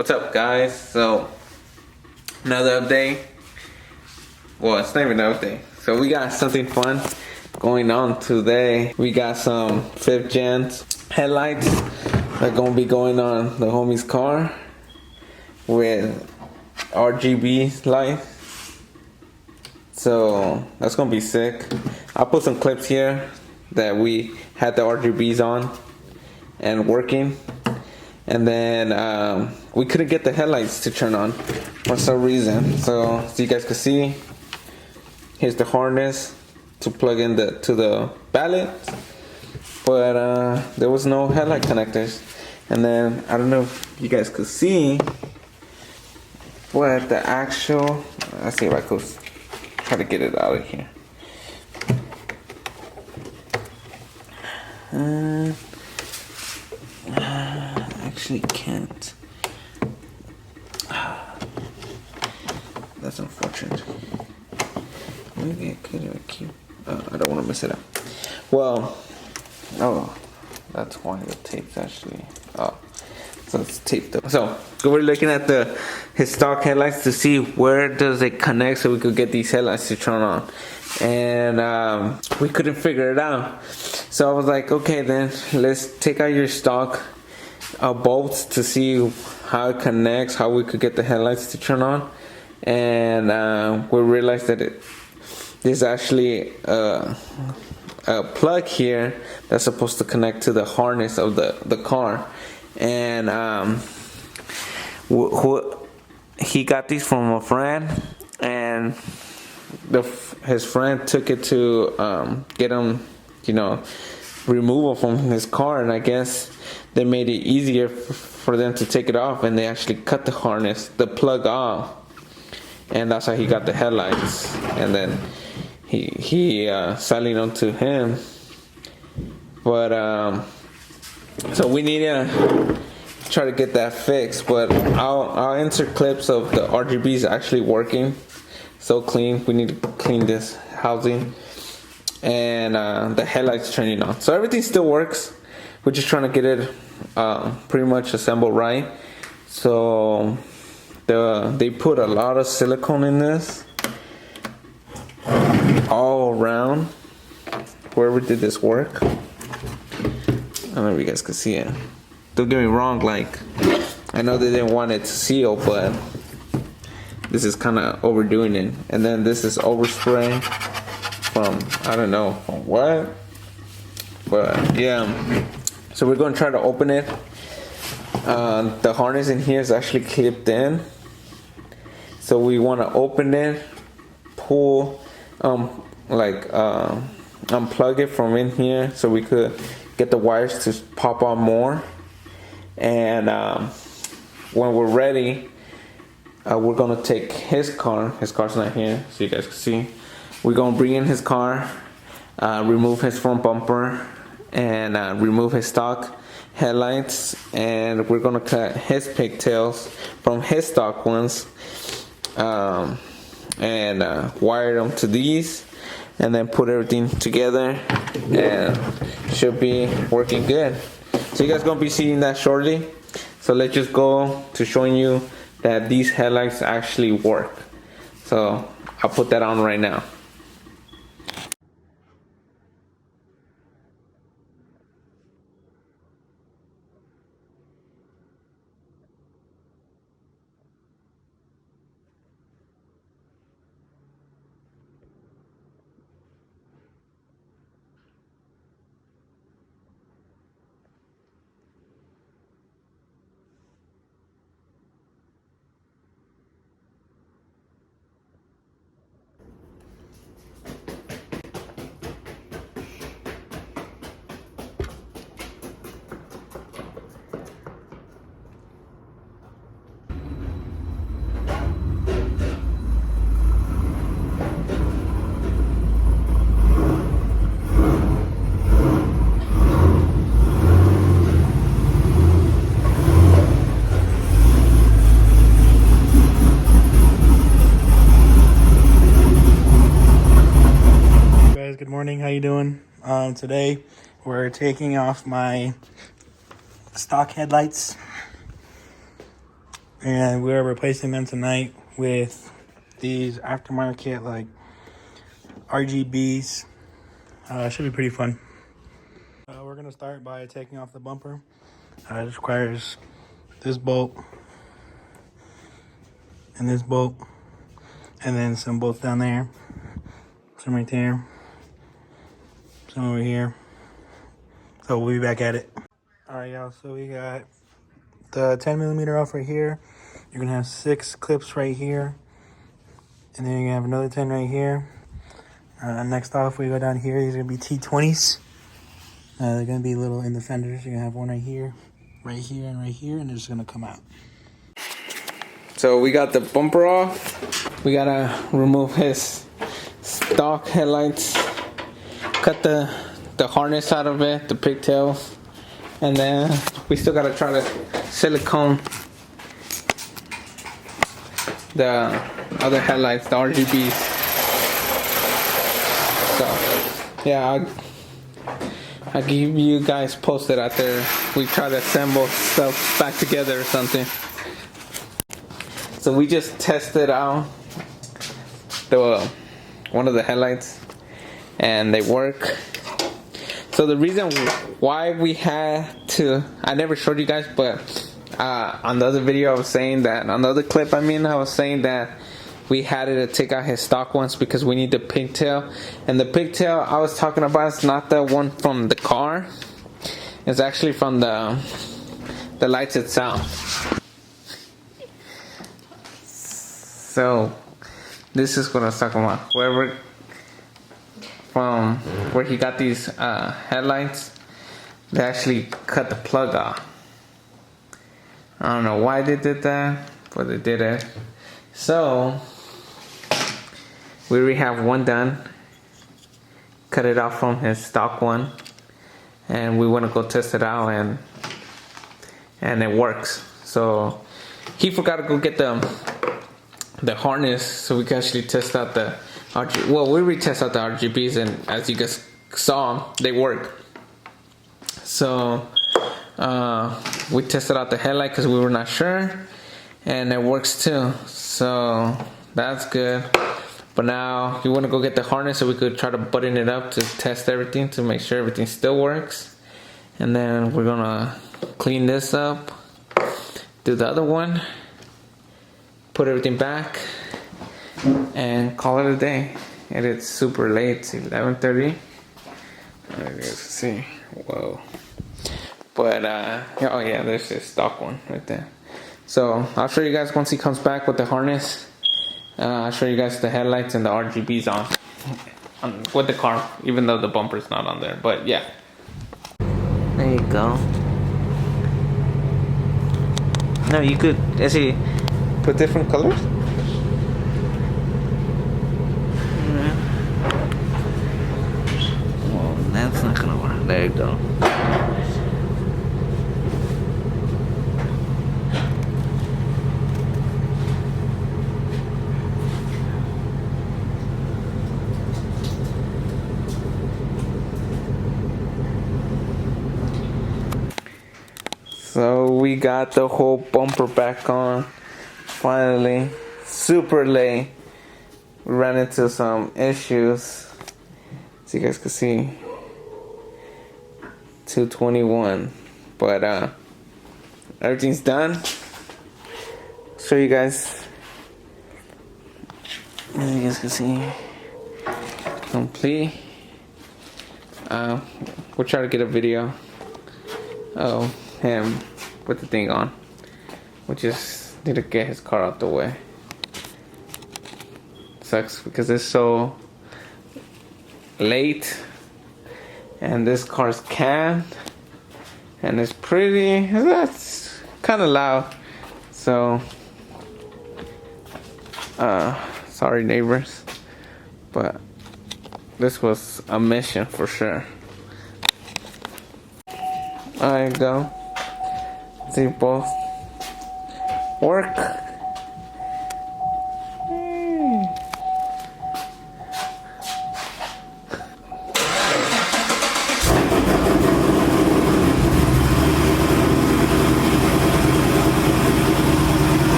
What's up, guys? So, another update. Well, it's not even an update. So we got something fun going on today. We got some 5th gen headlights that are gonna be going on the homie's car with RGB light. So that's gonna be sick. I'll put some clips here that we had the RGBs on and working. And then we couldn't get the headlights to turn on for some reason. So you guys can see, here's the harness to plug in to the ballot, but there was no headlight connectors. And then I don't know if you guys could see, but the actual, let's see if I could try to get it out of here. Actually can't. That's unfortunate. Maybe I could keep. I don't want to mess it up. Well, oh, that's why the tape's actually. Oh, so it's taped up. So we're looking at his stock headlights to see where does it connect so we could get these headlights to turn on, and we couldn't figure it out. So I was like, okay, then let's take out your stock bolts to see how it connects, how we could get the headlights to turn on. And we realized that there's actually a plug here that's supposed to connect to the harness of the car. And he got these from a friend, and his friend took it to get him, removal from his car, and I guess they made it easier for them to take it off, and they actually cut the harness, the plug off, and that's how he got the headlights. And then he selling them to him, but so we need to try to get that fixed. But I'll insert clips of the RGBs actually working so clean. We need to clean this housing, and the headlights turning on. So everything still works. We're just trying to get it pretty much assembled right. So they put a lot of silicone in this all around wherever did this work. I don't know if you guys can see it. Don't get me wrong, like, I know they didn't want it to seal, but this is kind of overdoing it. And then this is overspray from, I don't know from what, but yeah. So we're going to try to open it. The harness in here is actually clipped in, so we want to open it, pull, unplug it from in here so we could get the wires to pop on more. And when we're ready, we're gonna take his car's not here, so you guys can see. We're gonna bring in his car, remove his front bumper, and remove his stock headlights, and we're gonna cut his pigtails from his stock ones, and wire them to these, and then put everything together, and should be working good. So you guys gonna be seeing that shortly. So let's just go to showing you that these headlights actually work. So I'll put that on right now. Morning, how you doing? Today we're taking off my stock headlights. and we're replacing them tonight with these aftermarket like RGBs. Should be pretty fun. We're gonna start by taking off the bumper. It requires this bolt and this bolt, and then some bolts down there, some right there, some over here. So we'll be back at it. All right, y'all. So we got the 10mm off right here. You're gonna have 6 clips right here, and then you're gonna have another 10 right here. Next off, we go down here. These are gonna be T20s. They're gonna be little in the fenders. You're gonna have one right here, and right here, and they're just gonna come out. So we got the bumper off. We gotta remove his stock headlights, cut the harness out of it, the pigtails, and then we still gotta try to silicone the other headlights, the RGBs. So yeah, I'll keep you guys posted out there. We try to assemble stuff back together or something. So we just tested out one of the headlights, and they work. So the reason why we had to, I never showed you guys, but on the other video I was saying that, on the other clip I was saying that we had to take out his stock ones because we need the pigtail. And the pigtail I was talking about is not the one from the car. It's actually from the lights itself. So this is what I was talking about. Wherever from where he got these headlights, they actually cut the plug off. I don't know why they did that, but they did it. So we already have one done. Cut it off from his stock one, and we want to go test it out, and it works. So he forgot to go get the harness, so we can actually test out the RGB. Well, we retest out the RGBs, and as you guys saw, they work. So we tested out the headlight because we were not sure, and it works too. So that's good. But now you want to go get the harness so we could try to button it up to test everything to make sure everything still works. And then we're gonna clean this up, do the other one, put everything back, and call it a day. And it's super late. It's 11:30. You guys can see. Whoa. But oh yeah, there's this stock one right there. So I'll show you guys once he comes back with the harness. I'll show you guys the headlights and the RGBs on with the car, even though the bumper's not on there. But yeah, there you go. No, you could actually put different colors. Well, that's not gonna work. There you go. So we got the whole bumper back on finally. Super late. We ran into some issues, so you guys can see 221, but everything's done. Show you guys, as you guys can see, complete. We'll try to get a video of him with the thing on. We just need to get his car out the way. Sucks because it's so late and this car's cammed and it's pretty, that's kind of loud. So sorry neighbors, but this was a mission for sure. There you go. See, both work.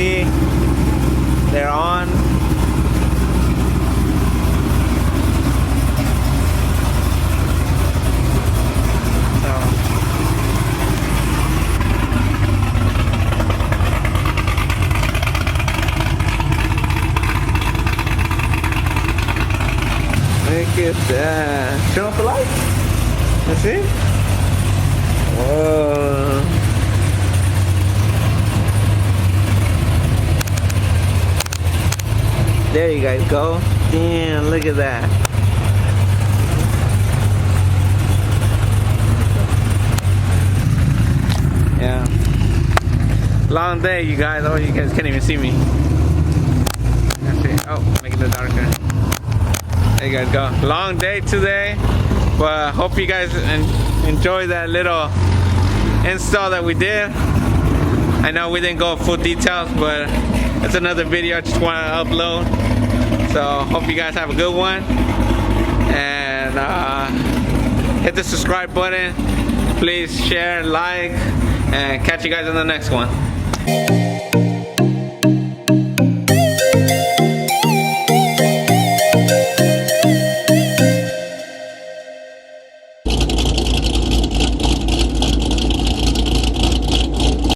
see, they're on. Look at that. Turn off the light. Let's see. Whoa. There you guys go. Damn, look at that. Yeah. Long day, you guys. Oh, you guys can't even see me. Let's see. Oh, making it darker. There you guys go. Long day today, but hope you guys enjoy that little install that we did. I know we didn't go full details, but it's another video I just want to upload. So hope you guys have a good one, and hit the subscribe button. Please share, like, and catch you guys in the next one.